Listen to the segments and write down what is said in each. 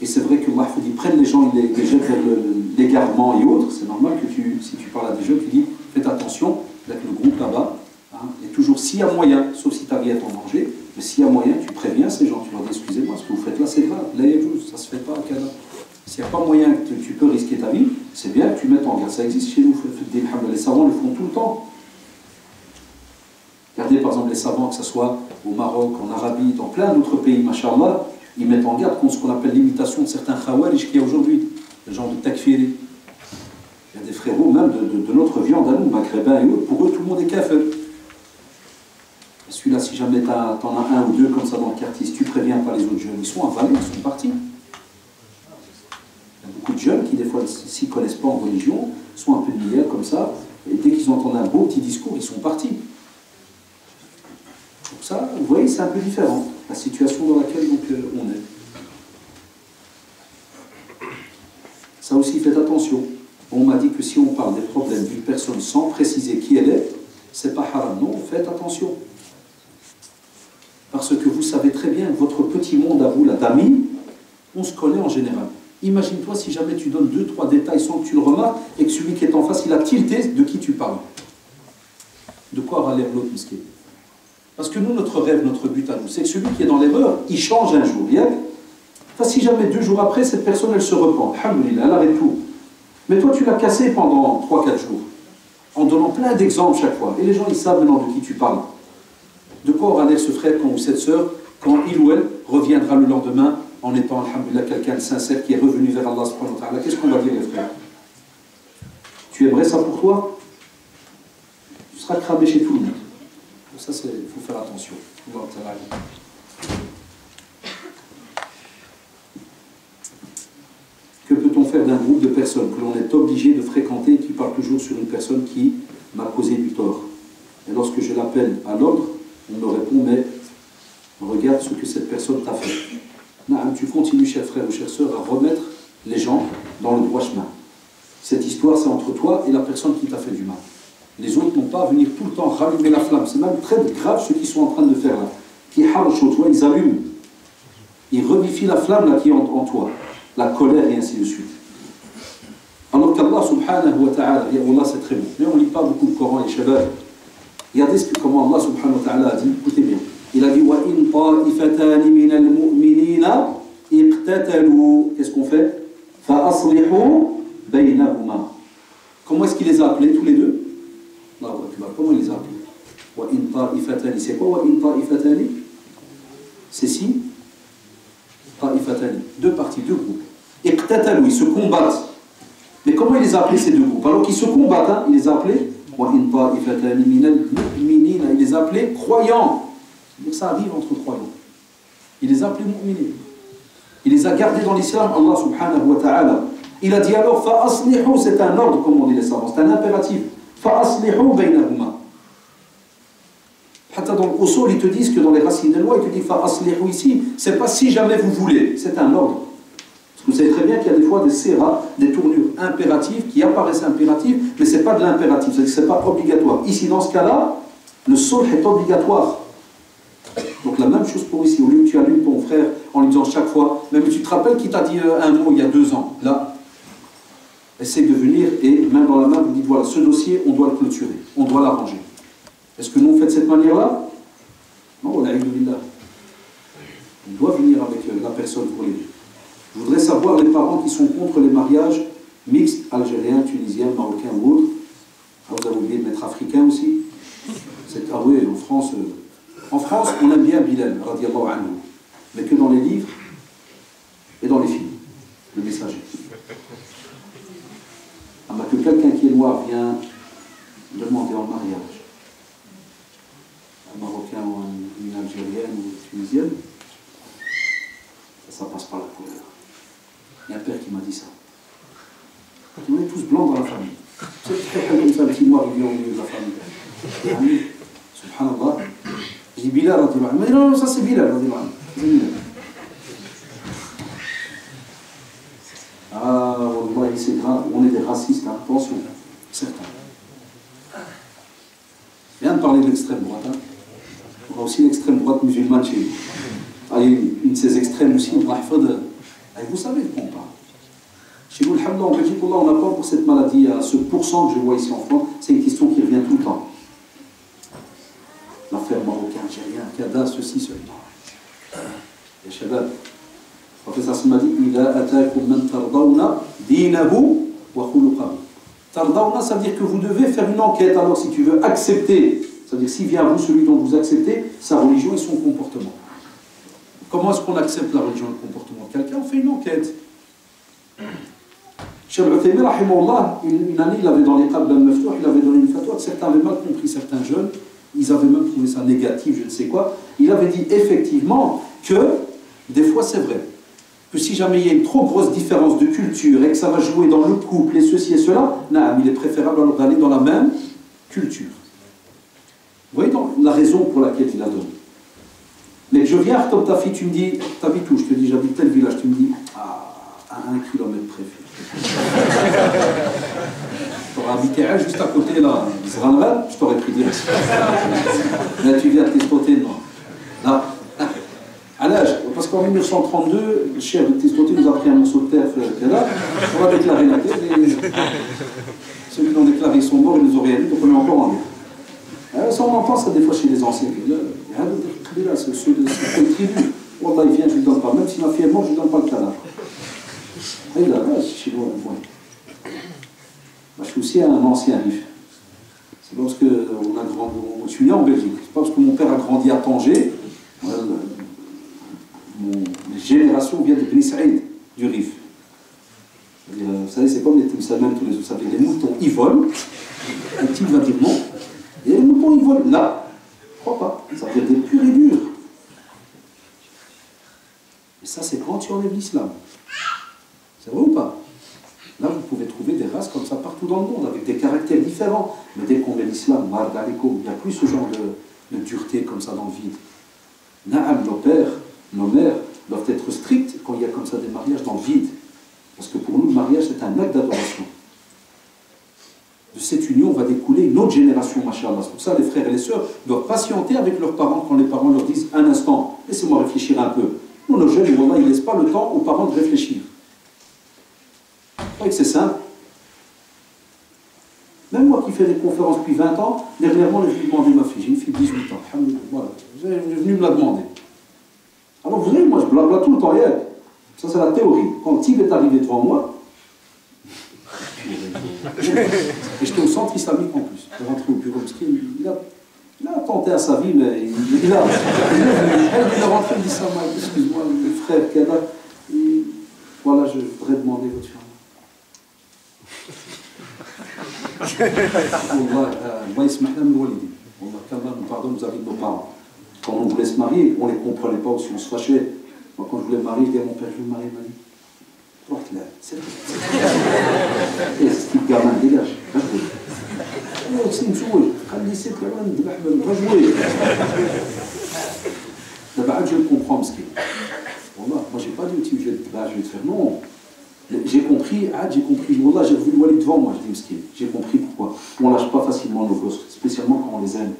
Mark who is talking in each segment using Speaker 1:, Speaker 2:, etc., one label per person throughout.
Speaker 1: Et c'est vrai que ils prennent les gens, ils les jettent vers l'égarement et autres. C'est normal que si tu parles à des jeunes, tu dis faites attention avec le groupe là-bas. Hein, et toujours, s'il y a moyen, sauf si ta vie est en danger, mais s'il y a moyen, tu préviens ces gens, tu leur dis excusez-moi, ce que vous faites là, c'est grave. Là, ça se fait pas à Canada. S'il n'y a pas moyen que tu peux risquer ta vie, c'est bien que tu mettes en garde. Ça existe chez nous, les savants le font tout le temps. Regardez par exemple les savants, que ce soit au Maroc, en Arabie, dans plein d'autres pays, machallah, ils mettent en garde contre ce qu'on appelle l'imitation de certains khawarij qu'il y a aujourd'hui, le genre de takfiri. Il y a des frérots même de notre viande à nous, maghrébins et autres, pour eux tout le monde est kafir. Celui-là, si jamais t'en as un ou deux comme ça dans le quartier, si tu préviens pas les autres jeunes, ils sont avalés, ils sont partis. Il y a beaucoup de jeunes qui des fois s'y connaissent pas en religion, sont un peu de comme ça, et dès qu'ils entendent un beau petit discours, ils sont partis. Donc ça, vous voyez, c'est un peu différent, la situation dans laquelle donc, on est. Ça aussi, faites attention. On m'a dit que si on parle des problèmes d'une personne sans préciser qui elle est, c'est pas haram. Non, faites attention. Parce que vous savez très bien que votre petit monde à vous, là, d'amis, on se connaît en général. Imagine-toi si jamais tu donnes 2-3 détails sans que tu le remarques et que celui qui est en face, il a tilté de qui tu parles. De quoi aura l'air l'autre miskin? Parce que nous, notre rêve, notre but à nous, c'est que celui qui est dans l'erreur, il change un jour. Enfin, si jamais 2 jours après, cette personne, elle se repent. Alhamdulillah, elle arrête tout. Mais toi, tu l'as cassé pendant 3-4 jours, en donnant plein d'exemples chaque fois. Et les gens, ils savent maintenant de qui tu parles. De quoi aura l'air ce frère ou cette sœur quand il ou elle reviendra le lendemain en étant, alhamdulillah, quelqu'un de sincère qui est revenu vers Allah subhanahu wa ta'ala? Qu'est-ce qu'on va dire, les frères? Tu aimerais ça pour toi? Tu seras cramé chez tout le monde. Ça, il faut faire attention. Que peut-on faire d'un groupe de personnes que l'on est obligé de fréquenter et qui parle toujours sur une personne qui m'a causé du tort? Et lorsque je l'appelle à l'ordre, on me répond, mais regarde ce que cette personne t'a fait. Non, tu continues, cher frère ou chère sœur, à remettre les gens dans le droit chemin. Cette histoire, c'est entre toi et la personne qui t'a fait du mal. Les autres n'ont pas à venir tout le temps rallumer la flamme. C'est même très grave ce qu'ils sont en train de faire là. Qui harchent, toi, ils allument. Ils revivifient la flamme là qui est en toi. La colère et ainsi de suite. Alors qu'Allah subhanahu wa ta'ala, Allah c'est très bon. Mais on ne lit pas beaucoup le Coran, les shabab. Regardez comment Allah subhanahu wa ta'ala a dit, écoutez bien. Il a dit وَإِن طَائِفَتَانِ مِنَ الْمُؤْمِنِينَ اقْتَتَلُوا. Qu'est-ce qu'on fait? فَأَصْلِحُوا بَيْنَهُمَا. Comment est-ce qu'il les a appelés tous les deux? Comment il les a appelés? وَإِن طَائِفَتَانِ. C'est quoi وَإِن طَائِفَتَانِ? C'est si طَائِفَتَانِ. 2 parties, 2 groupes. اقْتَتَلُوا, ils se combattent. Mais comment il les a appelés ces 2 groupes? Alors qu'ils se combattent, hein, il les a appelés وَإِن طَائِفَتَانِ مِنَ الْمُؤْمِنِينَ. Il les a appelés croyants. Donc ça arrive entre croyants. Il les a appelés mu'minin. Il les a gardés dans l'islam, Allah subhanahu wa ta'ala. Il a dit alors, fa'aslihu, c'est un ordre, comme on dit les savants, c'est un impératif. Fa'aslihu baynahuma. Hatta dans le usul, ils te disent que dans les racines des lois, ils te disent fa'aslihu ici, c'est pas si jamais vous voulez, c'est un ordre. Parce que vous savez très bien qu'il y a des fois des séras, des tournures impératives qui apparaissent impératives, mais c'est pas de l'impératif, c'est-à-dire que c'est pas obligatoire. Ici, dans ce cas-là, le sulh est obligatoire. Donc la même chose pour ici, au lieu que tu allumes ton frère en lui disant chaque fois, même tu te rappelles qu'il t'a dit un mot il y a 2 ans, là, essaye de venir et même dans la main, vous dites voilà, ce dossier, on doit le clôturer, on doit l'arranger. Est-ce que nous on fait de cette manière-là? Non, on a eu billah. On doit venir avec la personne pour l'aider. Je voudrais savoir les parents qui sont contre les mariages mixtes, algériens, tunisiens, marocains ou autres. Ah, vous avez oublié de mettre africain aussi. Ah oui, en France... En France, on aime bien Bilal, radiallahu anhu, mais que dans les livres et dans les films, le messager. Alors que quelqu'un qui est noir vient demander en mariage un Marocain ou une Algérienne ou une Tunisienne, ça passe par la couleur. Il y a un père qui m'a dit ça. On est tous blancs dans la famille. C'est très comme ça, le petit noir il vient au milieu de la famille. Subhanallah. Je dis Bilal, mais non, ça c'est Bilal. Ah, Wallah, c'est grave, on est des racistes, hein. Attention, certains. Bien de parler de l'extrême droite, hein. On a aussi l'extrême droite musulmane chez nous. Ah, une de ces extrêmes aussi, Et vous savez de quoi on parle. Chez nous, alhamdoulilah, en Belgique, on n'a pas pour cette maladie, à ce pourcent que je vois ici en France, c'est une question qui revient tout le temps. L'affaire marocain, algérien, Kada, ceci, cela. Et Shabab, le professeur Hassan m'a dit Ida atakum man tardawna dinahu wa khuluqahu. Tardawna, ça veut dire que vous devez faire une enquête. Alors, si tu veux accepter, ça veut dire s'il vient à vous celui dont vous acceptez, sa religion et son comportement. Comment est-ce qu'on accepte la religion et le comportement de quelqu'un? On fait une enquête. Cheikh Al-Uthaymi, rahimahullah, une année, il avait dans les Qabl al-Maftouf, il avait donné une fatwa que certains avaient mal compris, certains jeunes, ils avaient même trouvé ça négatif, je ne sais quoi. Il avait dit effectivement que, des fois c'est vrai, que si jamais il y a une trop grosse différence de culture et que ça va jouer dans le couple et ceci et cela, non, il est préférable alors d'aller dans la même culture. Vous voyez donc la raison pour laquelle il a donné. Mais je viens comme ta fille, tu me dis, t'habites où? Je te dis, j'habite tel village, tu me dis, ah, à 1 kilomètre préfet. Tu aurais habité juste à côté, là, Zranral, je t'aurais pris direct. Là, tu viens de Testoté, non. Là. À l'âge, parce qu'en 1932, le chef de Testoté nous a pris un morceau de terre, là, on a déclaré la guerre, et ceux qui ont déclaré ils sont morts, ils nous ont rien dit, donc on est encore en guerre. Ça, on entend ça des fois chez les anciens. Là, c'est ceux de cette tribu. Wallah, il vient, je ne lui donne pas. Même si ma fille est morte, je ne lui donne pas le cadavre. Et là, chez moi, je suis aussi un ancien riche. C'est parce que on a grandi, je suis né en Belgique. C'est pas parce que mon père a grandi à Tanger. Les générations viennent de Beni Saïd, du Rif. Vous savez, c'est comme les Timsalmen, tous les autres. Ça fait les moutons, ils volent. Un petit va dire non. Et les moutons, ils volent. Là, je ne crois pas. Ça veut dire des purs et durs. Et ça, c'est quand tu enlèves l'islam. C'est vrai ou pas? Là, vous pouvez trouver des races comme ça partout dans le monde, avec des caractères différents. Mais dès qu'on met l'islam, il n'y a plus ce genre de dureté comme ça dans le vide. Naam, nos pères, nos mères doivent être stricts quand il y a comme ça des mariages dans le vide. Parce que pour nous, le mariage, c'est un acte d'adoration. De cette union va découler une autre génération, machallah. C'est pour ça les frères et les sœurs doivent patienter avec leurs parents quand les parents leur disent un instant, laissez-moi réfléchir un peu. Nous, nos jeunes, ils ne laissent pas le temps aux parents de réfléchir. Vous voyez que c'est simple. Même moi qui fais des conférences depuis 20 ans, dernièrement, je lui ai demandé ma fille, j'ai une fille de 18 ans, voilà, elle est venue me la demander. Alors vous savez, moi je blabla tout le temps hier. Ça c'est la théorie. Quand le type est arrivé devant moi, et j'étais au centre islamique en plus. Je suis rentré au bureau de il a tenté à sa vie, mais il est rentré, il dit ça, excuse-moi, le frère Kada, voilà, je voudrais demander votre femme. Allah yasmah lana wa walidina. Allah nous pardonne vis-à-vis de nos parents. Quand on voulait se marier, on ne les comprenait pas aussi, on se fâchait. Moi, quand je voulais me marier, je disais à mon père, je veux me marier, il m'a dit, porte là, c'est tout. Et ce type gamin, dégage. C'est une jouée. Quand il sait que on va jouer. D'abord, je le comprends, ce qui est. Moi, j'ai pas dit au type, je vais te faire. Non. J'ai compris, Wallah, j'ai vu le Walid devant moi, je dis, j'ai compris pourquoi. On ne lâche pas facilement nos gosses, spécialement quand on les aime.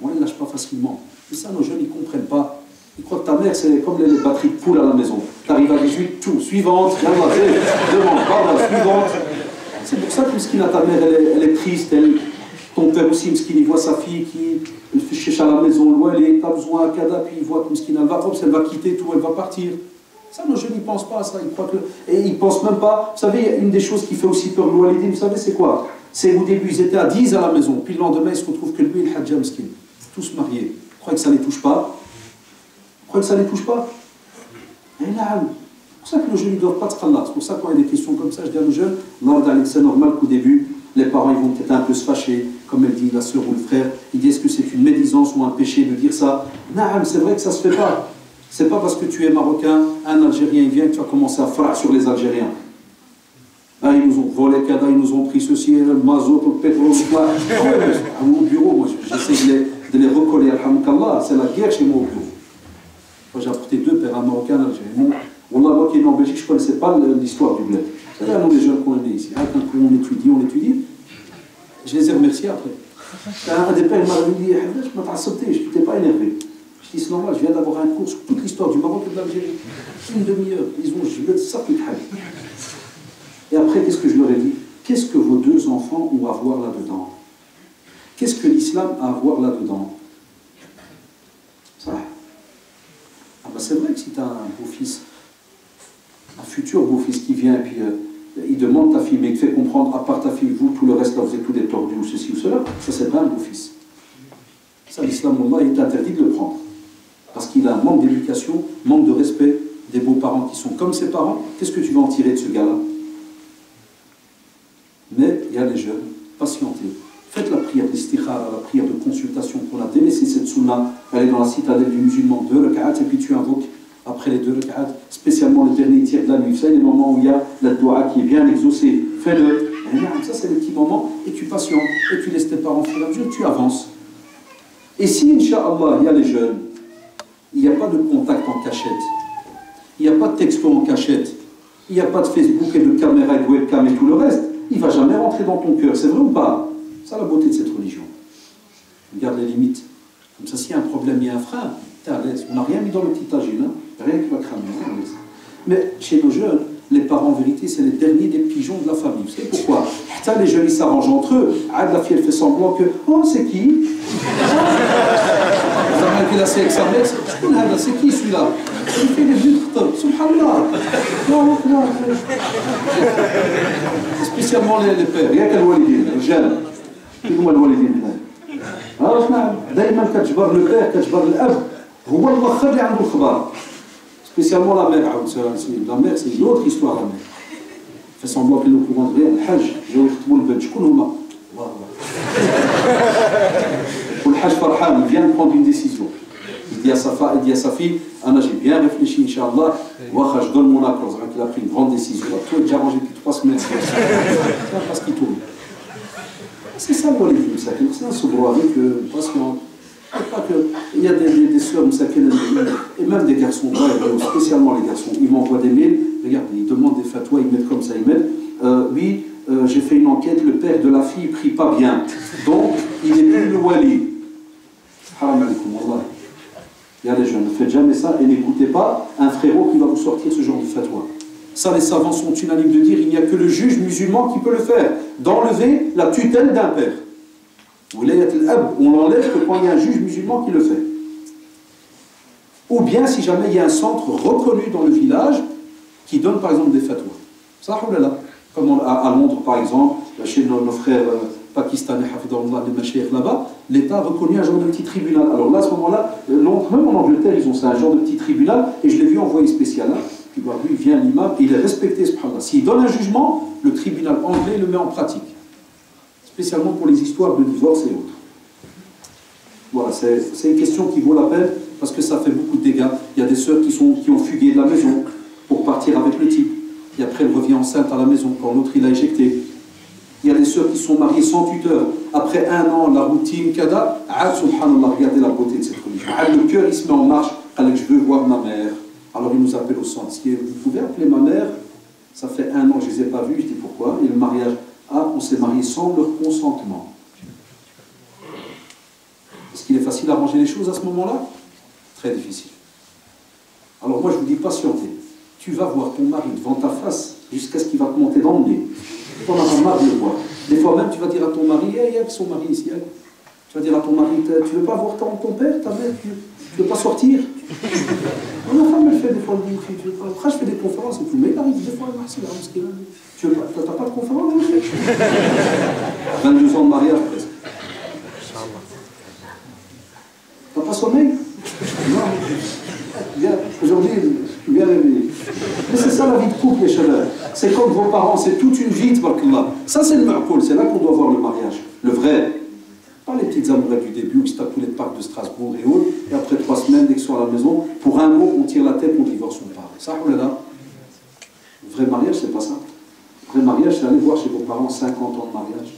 Speaker 1: On ne les lâche pas facilement. Et ça, nos jeunes, ils ne comprennent pas. Ils croient que ta mère, c'est comme les batteries de poule à la maison. Tu arrives à 18, tout, suivante, demande, pardon, suivante. C'est pour ça que Mskina, ta mère, elle est triste. Ton père aussi, Mskina, il voit sa fille qui fait chercher à la maison, loin, elle a besoin à Kada, puis il voit que Mskina, elle va quitter tout, elle va partir. Ça, nos jeunes, ils ne pensent pas à ça. Ils croient que... Et ils ne pensent même pas... Vous savez, une des choses qui fait aussi peur le Walidine, vous savez, c'est quoi? C'est au début, ils étaient à 10 à la maison, puis le lendemain, ils se retrouvent que lui et le Hadja Mskin, tous mariés. Vous croyez que ça ne les touche pas? Vous croyez que ça ne les touche pas? Et là, c'est pour ça que nos jeunes ne doivent pas se là. C'est pour ça que quand il y a des questions comme ça, je dis à nos jeunes, c'est normal qu'au début, les parents ils vont peut-être un peu se fâcher, comme elle dit, la sœur ou le frère. Ils disent que c'est une médisance ou un péché de dire ça. Non, c'est vrai que ça ne se fait pas. C'est pas parce que tu es marocain, un Algérien il vient que tu vas commencer à frapper sur les Algériens. Ah, ils nous ont volé Kada, ils nous ont pris ceci, le mazout, le pétrole, à mon bureau, moi j'essaie de les recoller, alhamdoulilah, c'est la guerre chez moi au bureau. Moi j'ai apporté 2 pères, un marocain, un Algérien. Moi qui est né en Belgique, je ne connaissais pas l'histoire du bled. C'est là, nous les jeunes qu'on est nés ici. Quand on étudie, je les ai remerciés après. Un des pères m'a dit, je m'ai pas sauté, je n'étais pas énervé. Je dis, c'est normal, je viens d'avoir un cours sur toute l'histoire du Maroc et de l'Algérie. Une demi-heure. Ils ont, je veux ça plus calme. Et après, qu'est-ce que je leur ai dit? Qu'est-ce que vos deux enfants ont à voir là-dedans? Qu'est-ce que l'islam a à voir là-dedans? Ça. Ah ben c'est vrai que si tu as un beau-fils, un futur beau-fils qui vient et puis il demande ta fille, mais il te fait comprendre, à part ta fille, vous, tout le reste, là, vous êtes tous des tordus ou ceci ou cela, ça c'est pas un beau-fils. Ça, l'islam, Allah, il est interdit de le prendre. Parce qu'il a un manque d'éducation, manque de respect des beaux-parents qui sont comme ses parents. Qu'est-ce que tu vas en tirer de ce gars-là? Mais il y a les jeunes, patientez. Faites la prière d'istikhara, la prière de consultation pour la délaisser cette sunna, aller dans la citadelle du musulman, 2 rak'at, et puis tu invoques après les 2 rak'at, spécialement le dernier tiers de la nuit. Vous savez, les moments où il y a la doua qui est bien exaucée. Fais-le. Ça, c'est le petit moment, et tu patientes, et tu laisses tes parents faire la mesure, tu avances. Et si, Inch'Allah, il y a les jeunes, il n'y a pas de contact en cachette, il n'y a pas de texto en cachette, il n'y a pas de Facebook et de caméra et de webcam et tout le reste, il ne va jamais rentrer dans ton cœur. C'est vrai ou pas? C'est la beauté de cette religion. Regarde les limites. Comme ça, s'il y a un problème, il y a un frein, tu es à l'aise. On n'a rien mis dans le petit tagine, hein? Rien qui va cramer. Mais chez nos jeunes, les parents, en vérité, c'est les derniers des pigeons de la famille. Vous savez pourquoi? Putain, les jeunes, ils s'arrangent entre eux. Ah, la fille, elle fait semblant que, oh, c'est qui? Vous avez remarqué la avec sa mère, c'est qui celui-là? Il fait des buts, subhanallah. Non, non. Spécialement les pères. Il y a qu'un walidin, les jeunes. Qui sont les walidin? Alors, دائما كتجبر le père, كتجبر الأب هو الوخر اللي عنده الخبر. Spécialement la mère. La mère, c'est une autre histoire, la mère. Fait semblant qu'elle est au courant de rien. Le hajj, j'ai ouvert le bench. شكون هما؟ Le hajj Farhan, il vient de prendre une décision. Il dit à sa fille, Anna, j'ai bien réfléchi, Inch'Allah, je donne mon accord. Il a pris une grande décision. Tout est déjà rangé depuis 3 semaines. C'est parce qu'il tourne. C'est ça le walid, c'est un soubro avec patient. Il y a des sœurs, et même des garçons, spécialement les garçons, ils m'envoient des mails, regarde, ils demandent des fatwas, ils mettent comme ça, ils mettent, oui, j'ai fait une enquête, le père de la fille ne prie pas bien, donc il n'est plus le wali. Haram alaikum, wallah. Il y a des jeunes, ne faites jamais ça et n'écoutez pas un frérot qui va vous sortir ce genre de fatwa. Ça, les savants sont unanimes de dire, il n'y a que le juge musulman qui peut le faire, d'enlever la tutelle d'un père. On l'enlève que quand il y a un juge musulman qui le fait. Ou bien si jamais il y a un centre reconnu dans le village qui donne par exemple des fatwas. Ça, comme à Londres par exemple, chez nos frères pakistanais, les mashayikh là-bas, l'État a reconnu un genre de petit tribunal. Alors là, à ce moment-là, Londres, même en Angleterre, ils ont ça, un genre de petit tribunal, et je l'ai vu envoyé spécial là. Puis bah, lui, il vient l'imam, et il est respecté, subhanallah. S'il donne un jugement, le tribunal anglais le met en pratique. Spécialement pour les histoires de divorce et autres. Voilà, c'est une question qui vaut la peine, parce que ça fait beaucoup de dégâts. Il y a des sœurs qui ont fugué de la maison pour partir avec le type. Et après, elle revient enceinte à la maison, quand l'autre, il a éjecté. Il y a des sœurs qui sont mariées sans tuteur. Après 1 an, la routine, kada, subhanallah, regardez la beauté de cette religion. Le cœur, il se met en marche, alors je veux voir ma mère. Alors il nous appelle au centre. Vous pouvez appeler ma mère? Ça fait 1 an que je ne les ai pas vus. Je dis pourquoi? Et le mariage? Ah, on s'est mariés sans leur consentement. Est-ce qu'il est facile à arranger les choses à ce moment-là? Très difficile. Alors moi je vous dis patientez. Tu vas voir ton mari devant ta face jusqu'à ce qu'il va te monter dans le nez. Tu en as marre de le voir. Des fois même tu vas dire à ton mari, il y a son mari ici. Tu vas dire à ton mari, tu ne veux pas voir ton père, ta mère, tu ne veux pas sortir? Ma femme elle fait des fois, après je fais des conférences et tout, mais il arrive des fois, tu n'as pas de conférence? 22 ans de mariage presque. T'as pas sommeil? Non. Bien, aujourd'hui, bien réveillé. Mais c'est ça la vie de couple, les chaleurs. C'est comme vos parents, c'est toute une vie, tabarkallah. Ça c'est le ma'koul, c'est là qu'on doit voir le mariage. Le vrai. Pas les petites amourettes du début où ils se tapent tous les parcs de Strasbourg et autres, et après 3 semaines, dès qu'ils sont à la maison, pour un mot, on tire la tête, on divorce son père. Ça, on est là. Le vrai mariage, c'est pas ça. Le vrai mariage, c'est aller voir chez vos parents 50 ans de mariage.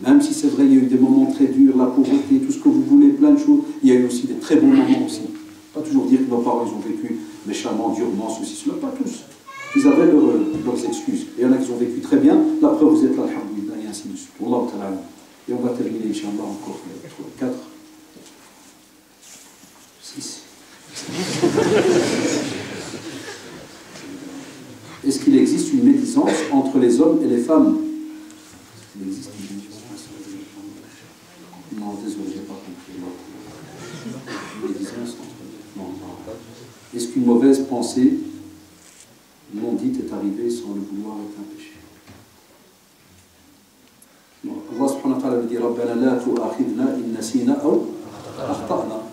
Speaker 1: Même si c'est vrai, il y a eu des moments très durs, la pauvreté, tout ce que vous voulez, plein de choses, il y a eu aussi des très bons moments aussi. Pas toujours dire que nos parents, ils ont vécu méchamment, durement, ceci, cela, pas tous. Ils avaient leurs excuses. Et il y en a qui ont vécu très bien, la preuve, vous êtes là, alhamdoulilah, et ainsi de suite. Wallahu ta'ala. Et on va terminer, Inch'Allah, encore 4, 6. est-ce qu'il existe une médisance entre les hommes et les femmes? Il existe une médisance entre les femmes. Non, désolé, j'ai pas compris. Une médisance entre les femmes. Non. Est-ce qu'une mauvaise pensée non dite est arrivée sans le vouloir est un péché? Non. Allah subhanahu wa ta'ala dit Rabbana la tu'akhidna in nasina aw akhta'na.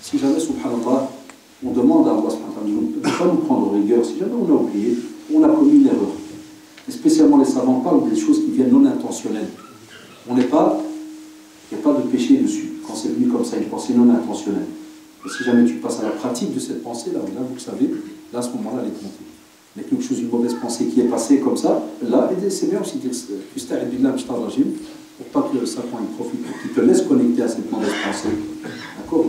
Speaker 1: Si jamais, subhanallah, on demande à Allah subhanahu wa ta'ala de ne pas nous prendre rigueur, si jamais on a oublié, on a commis une erreur. Et spécialement les savants parlent des choses qui viennent non intentionnelles. Il n'y a pas de péché dessus, quand c'est venu comme ça, une pensée non intentionnelle. Et si jamais tu passes à la pratique de cette pensée, là, vous le savez, là, à ce moment-là, elle est comptée. Mais quelque chose, une mauvaise pensée qui est passée comme ça, là, c'est bien aussi de dire pour pas que ça prenne profit, pour qu'il te laisse connecter à cette mauvaise pensée. D'accord?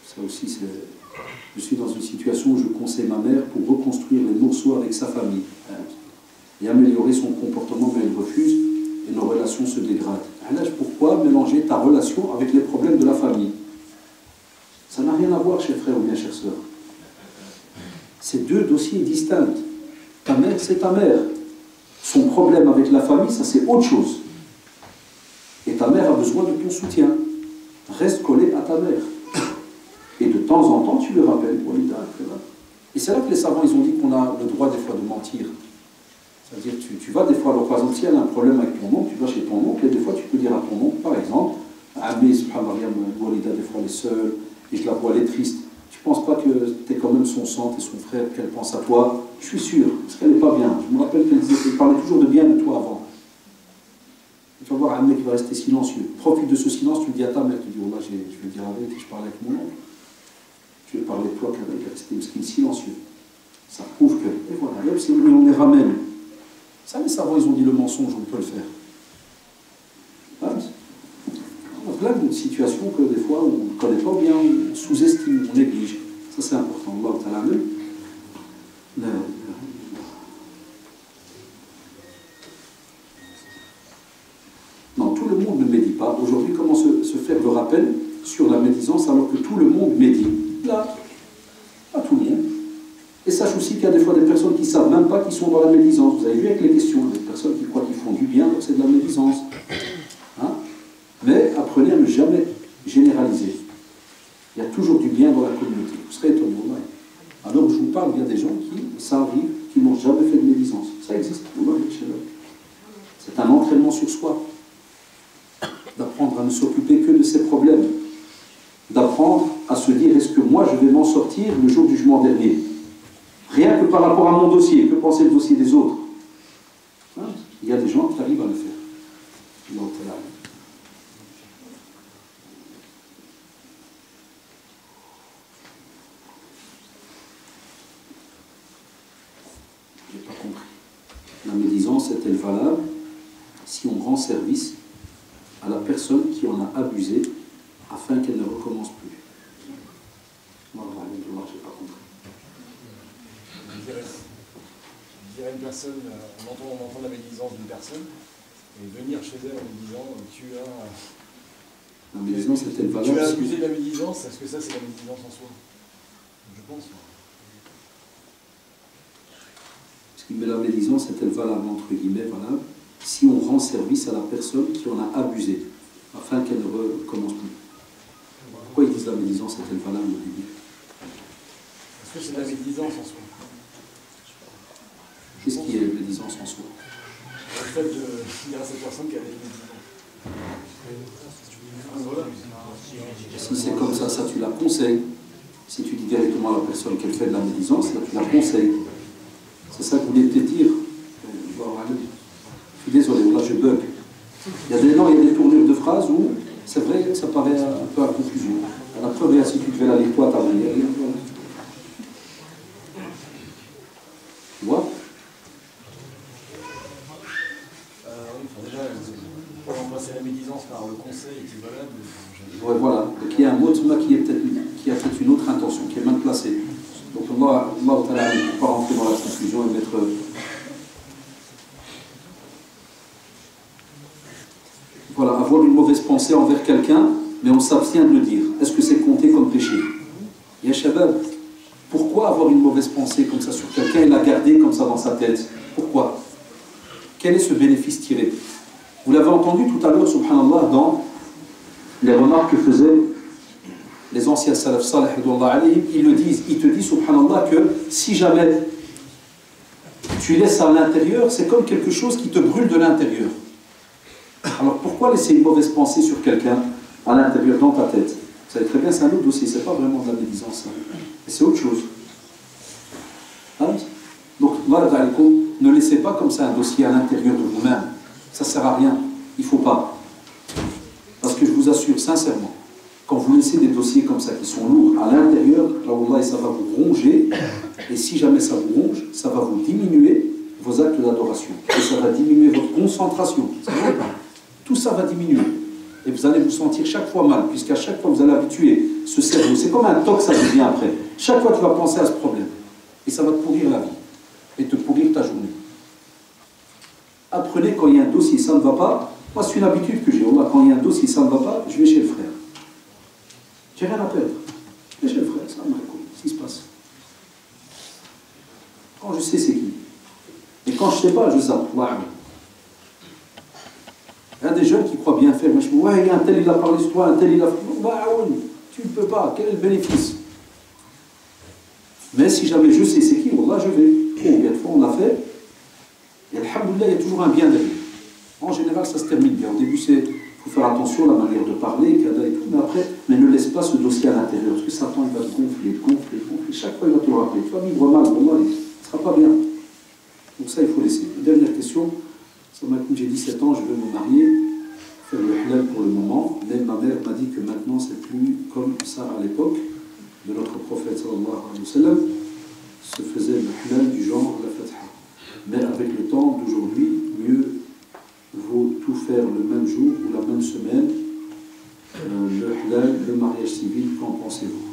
Speaker 1: Ça aussi, je suis dans une situation où je conseille ma mère pour reconstruire les morceaux avec sa famille et améliorer son comportement, mais elle refuse et nos relations se dégradent. Pourquoi mélanger ta relation avec les problèmes de la famille? Ça n'a rien à voir, chers frères ou bien chères sœurs. C'est deux dossiers distincts. Ta mère, c'est ta mère. Son problème avec la famille, ça c'est autre chose. Et ta mère a besoin de ton soutien. Reste collé à ta mère. Et de temps en temps, tu le rappelles. Et c'est là que les savants, ils ont dit qu'on a le droit des fois de mentir. C'est-à-dire, tu vas des fois, alors par exemple, si elle a un problème avec ton oncle, tu vas chez ton oncle, et des fois tu peux dire à ton oncle, par exemple, Amé, subhanallah, Walida, des fois elle est seule, et je la vois, elle est triste. Tu ne penses pas que tu es quand même son sang, tu es son frère, qu'elle pense à toi? Je suis sûr, parce qu'elle n'est pas bien. Je me rappelle qu'elle parlait toujours de bien de toi avant. Et tu vas voir un mec qui va rester silencieux. Profite de ce silence, tu le dis à ta mère, tu dis, oh là, je vais dire avec, je parlais avec mon oncle. Je vais parler de toi, qu'elle est restée silencieux. Ça prouve que, et voilà, on les ramène. Ça, les savants, ils ont dit le mensonge, on peut le faire. On a plein de situations que des fois, on ne connaît pas bien, on sous-estime, on néglige. Ça, c'est important. Allah ta'ala même. Non, tout le monde ne médit pas. Aujourd'hui, comment se faire le rappel sur la médisance alors que tout le monde médit? Là, pas tout le monde. Et sache aussi qu'il y a des fois des personnes qui ne savent même pas qu'ils sont dans la médisance. Vous avez vu avec les questions, des personnes qui croient qu'ils font du bien, donc c'est de la médisance. Hein? Mais apprenez à ne jamais généraliser. Il y a toujours du bien dans la communauté. Vous serez étonnés. Alors je vous parle, il y a des gens qui, ça arrive, qui n'ont jamais fait de médisance. Ça existe. C'est un entraînement sur soi. D'apprendre à ne s'occuper que de ses problèmes. D'apprendre à se dire, est-ce que moi je vais m'en sortir le jour du jugement dernier? Rien que par rapport à mon dossier, que penser le dossier des autres? Hein? Il y a des gens qui arrivent à le faire. Donc, là. Je n'ai pas compris. La médisance est-elle valable si on rend service à la personne qui en a abusé afin qu'elle ne recommence plus? Moi, je n'ai pas compris.
Speaker 2: Je dirais une personne, on entend la médisance d'une personne, et venir chez elle en lui disant
Speaker 1: la médisance est-elle valable?
Speaker 2: Tu as abusé de la médisance, est-ce que ça c'est la médisance en soi? Je pense.
Speaker 1: Mais la médisance est-elle valable, entre guillemets, valable, si on rend service à la personne qui en a abusé, afin qu'elle ne recommence plus? Pourquoi ils disent la médisance est-elle valable au début?
Speaker 2: Est-ce que c'est la médisance en soi?
Speaker 1: Qu'est-ce qui est la médisance en soi?
Speaker 2: Le fait de dire à cette personne qu'elle est médisante. Voilà.
Speaker 1: Si c'est comme ça, ça tu la conseilles. Si tu dis directement à la personne qu'elle fait de la médisance, là tu la conseilles. C'est ça que vous voulez peut-être dire. Je suis désolé, là je bug. Il y a des tournures de phrases où c'est vrai que ça paraît un peu à confusion. À la preuve, si tu devais la lire toi à ta manière. Tu vois?
Speaker 2: Déjà, pour remplacer la médisance par le conseil qui est valable.
Speaker 1: Ouais, voilà. Donc il y a un mot qui a peut-être une autre intention, qui est mal placée. Donc Allah ne peut pas rentrer dans la confusion et mettre. Voilà, avoir une mauvaise pensée envers quelqu'un, mais on s'abstient de le dire. Est-ce que c'est compté comme péché? Ya Shabab, pourquoi avoir une mauvaise pensée comme ça sur quelqu'un et la garder comme ça dans sa tête? Pourquoi? Quel est ce bénéfice tiré? Vous l'avez entendu tout à l'heure, subhanallah, dans les remarques que faisaient les anciens salaf salih, ils le disent, ils te disent, subhanallah, que si jamais tu laisses à l'intérieur, c'est comme quelque chose qui te brûle de l'intérieur. Alors pourquoi laisser une mauvaise pensée sur quelqu'un à l'intérieur, dans ta tête? Vous savez très bien, c'est un autre dossier, c'est pas vraiment de la médisance, c'est autre chose. Hein? Donc, ne laissez pas comme ça un dossier à l'intérieur de vous-même. Ça ne sert à rien. Il ne faut pas. Parce que je vous assure sincèrement, quand vous laissez des dossiers comme ça qui sont lourds à l'intérieur, là, wallah, ça va vous ronger. Et si jamais ça vous ronge, ça va vous diminuer vos actes d'adoration. Et ça va diminuer votre concentration. Tout ça va diminuer. Et vous allez vous sentir chaque fois mal, puisqu'à chaque fois vous allez habituer ce cerveau. C'est comme un toc, ça devient après. Chaque fois tu vas penser à ce problème. Et ça va te pourrir la vie. Et te pourrir ta journée. Apprenez quand il y a un dossier, ça ne va pas. Moi, c'est une habitude que j'ai. Quand il y a un dossier, ça ne va pas, je vais chez le frère. J'ai rien à perdre. Je vais chez le frère, ça me raconte ce qui se passe. Quand je sais, c'est qui. Et quand je ne sais pas, je zappe. Il y a des jeunes qui croient bien faire. Mais je me dis, ouais, un tel il a parlé sur toi, un tel il a fait. Tu ne peux pas. Quel est le bénéfice? Mais si jamais je sais c'est qui, là je vais. Combien de fois on l'a fait? Et alhamdoulilah, il y a toujours un bien derrière. En général, ça se termine bien. Au début, il faut faire attention à la manière de parler, cada et tout, mais après, ne laisse pas ce dossier à l'intérieur, parce que Satan, il va te gonfler. Chaque fois, il va te le rappeler. Tu vas vivre mal, pour il ne sera pas bien. Donc ça, il faut laisser. Une dernière question. Comme j'ai 17 ans, je veux me marier, faire le halal pour le moment, mais ma mère m'a dit que maintenant, c'est plus comme ça à l'époque de notre prophète, sallallahu alayhi wa sallam, se faisait le halal du genre la fatha. Mais avec le temps d'aujourd'hui, mieux vaut tout faire le même jour ou la même semaine, le halal, le mariage civil, qu'en pensez-vous?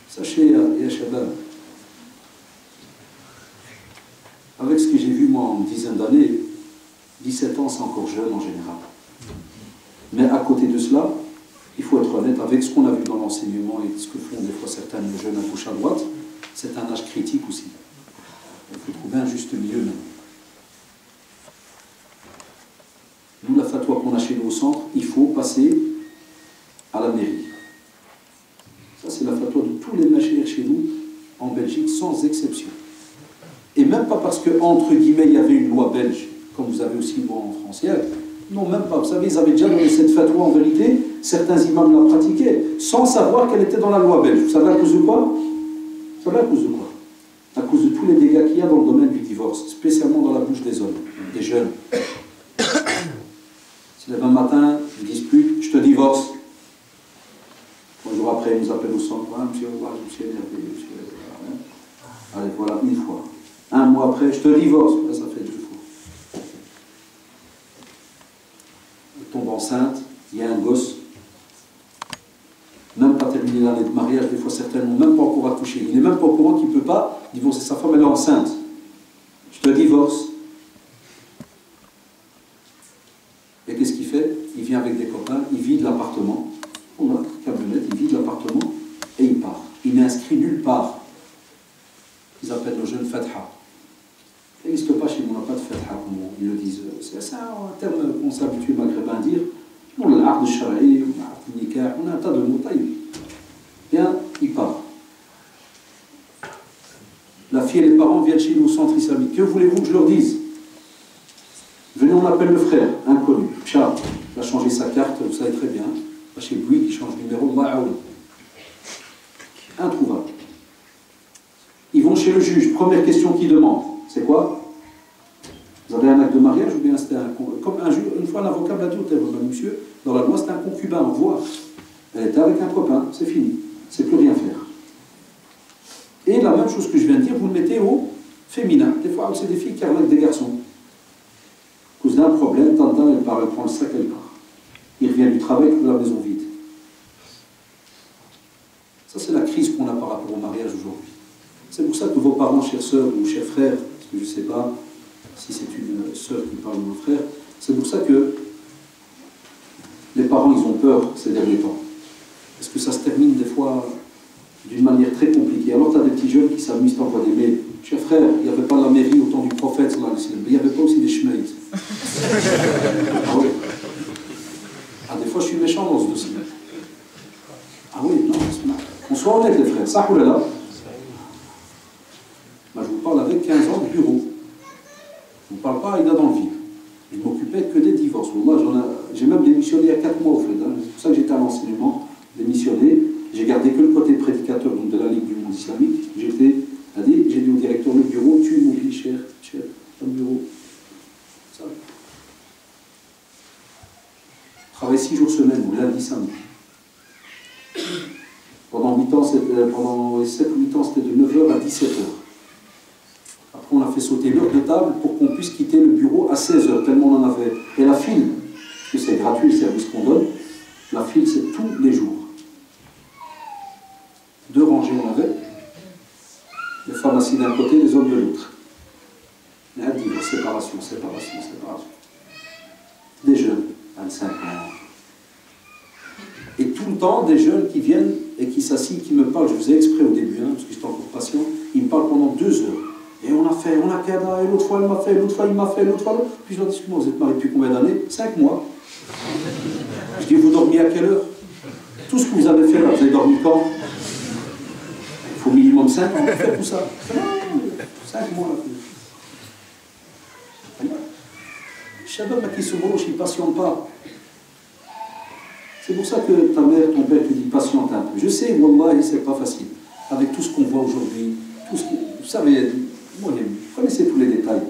Speaker 1: Sachez, ya Shabab, avec ce que j'ai vu moi en une dizaine d'années, 17 ans c'est encore jeune en général. Mais à côté de cela, il faut être honnête avec ce qu'on a vu dans l'enseignement et ce que font des fois certains jeunes à gauche à droite, c'est un âge critique aussi. Il faut trouver un juste milieu même. Nous, la fatwa qu'on a chez nous au centre, il faut passer à la mairie. Ça, c'est la fatwa de tous les machines chez nous, en Belgique, sans exception. Et même pas parce que, entre guillemets, il y avait une loi belge, comme vous avez aussi une loi en France. Non, même pas. Vous savez, ils avaient déjà donné cette fatwa en vérité, certains imams la pratiquaient, sans savoir qu'elle était dans la loi belge. Vous savez à cause de quoi? Vous savez à cause de quoi? À cause de tous les dégâts qu'il y a dans le domaine du divorce, spécialement dans la bouche des hommes, des jeunes. Si le matin, ils disputent, je te divorce. 3 jours après, ils nous appellent au centre. Ah, monsieur, je suis énervé. Allez, voilà, une fois. 1 mois après, je te divorce. Là, ça fait 2 fois. Elle tombe enceinte, il y a un gosse. Même pas terminé l'année de mariage, des fois certains n'ont même pas encore accouché. Il n'est même pas au courant qu'il ne peut pas divorcer sa femme, elle est enceinte. Je te divorce. Et qu'est-ce qu'il fait? Il vient avec des copains, il vide l'appartement. On a camionnette, il vide l'appartement et il part. Il n'est inscrit nulle part. Ils appellent nos jeunes fatha. Il n'existe pas chez nous, on n'a pas de fatha, comme ils le disent. C'est un terme qu'on s'est habitué maghrébin à dire. On a l'art de shara'i, on a le nikah, on a un tas de mots. Bien, il part. La fille et les parents viennent chez nous au centre islamique. Que voulez-vous que je leur dise? Venez, on appelle le frère, inconnu. Tcha, il a changé sa carte, vous savez très bien. Chez lui qui change de numéro, introuvable. Ils vont chez le juge. Première question qu'ils demandent, c'est quoi? Vous avez un acte de mariage ou bien c'était un... Comme un juge, une fois un avocat l'a dit au téléphone, monsieur, dans la loi c'était un concubin, on voit. Elle était avec un copain, c'est fini. C'est plus rien faire. Et la même chose que je viens de dire, vous le mettez au féminin. Des fois, c'est des filles qui arnaquent des garçons. À cause d'un problème, Tintin, elle part, elle prend le sac, elle part. Il revient du travail de la maison vide. Ça, c'est la crise qu'on a par rapport au mariage aujourd'hui. C'est pour ça que vos parents, chères sœurs ou chers frères, parce que je ne sais pas si c'est une sœur qui parle de mon frère, c'est pour ça que peur ces derniers temps. Parce que ça se termine des fois d'une manière très compliquée. Alors tu as des petits jeunes qui s'amusent, t'envoient des mails. Cher frère, il n'y avait pas la mairie au temps du prophète, mais il n'y avait pas aussi des chemins. Ah oui. Ah, des fois je suis méchant dans ce dossier. Ah oui, non, on soit honnête les frères. Ça, oulala. Moi, je vous parle avec 15 ans de bureau. Je ne vous parle pas à Ida dans le vide. Je ne m'occupais que des divorces. J'ai même démissionné il y a 4 mois au fait. Hein. C'est pour ça que j'étais à l'enseignement, démissionné. J'ai gardé que le côté prédicateur donc, de la Ligue du monde islamique. J'ai dit au directeur, le bureau, tu m'oublies, cher, un bureau. Ça. Je travaille 6 jours semaine, lundi, samedi. Pendant 7 ou 8 ans, c'était de 9h à 17h. Après, on a fait sauter l'heure de table pour qu'on puisse quitter le bureau à 16h, tellement on en avait. Et la file, parce que c'est gratuit le service qu'on donne, la file, c'est tous les jours. 2 rangées, on avait. Les femmes assises d'un côté, les hommes de l'autre. Et à dire, séparation. Des jeunes, 25 ans. Et tout le temps, des jeunes qui viennent et qui s'assient, qui me parlent. Je vous ai exprès au début, hein, parce que j'étais encore patient. Ils me parlent pendant 2 heures. Et on a qu'à, et l'autre fois, elle m'a fait, l'autre fois, il m'a fait, l'autre fois, l'autre. Puis je leur dis, vous êtes mariés depuis combien d'années? 5 mois. Je dis, vous dormiez à quelle heure? Tout ce que vous avez fait là, vous avez dormi quand? Il faut minimum 5 ans pour faire tout ça. 5 mois. Shabab qui se broche, il ne patiente pas. C'est pour ça que ta mère, ton père te dit patiente un peu. Je sais, wallah, c'est pas facile. Avec tout ce qu'on voit aujourd'hui, tout ce qui, vous savez, vous connaissez tous les détails.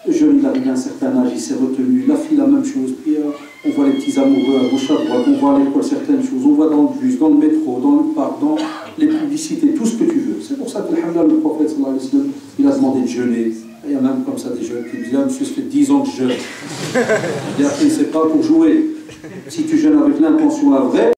Speaker 1: Le jeune, il arrive à un certain âge, il s'est retenu, la fille, la même chose. Puis on voit les petits amoureux à gauche, à droite, on voit à l'école certaines choses, on voit dans le bus, dans le métro, dans le parc, dans les publicités, tout ce que tu veux. C'est pour ça que le prophète, sallallahu alayhi wa sallam, il a demandé de jeûner. Il y a même comme ça des jeunes qui me disent, ah, monsieur, ça fait 10 ans que je jeûne. Et après, c'est pas pour jouer. Si tu jeûnes avec l'intention la vraie,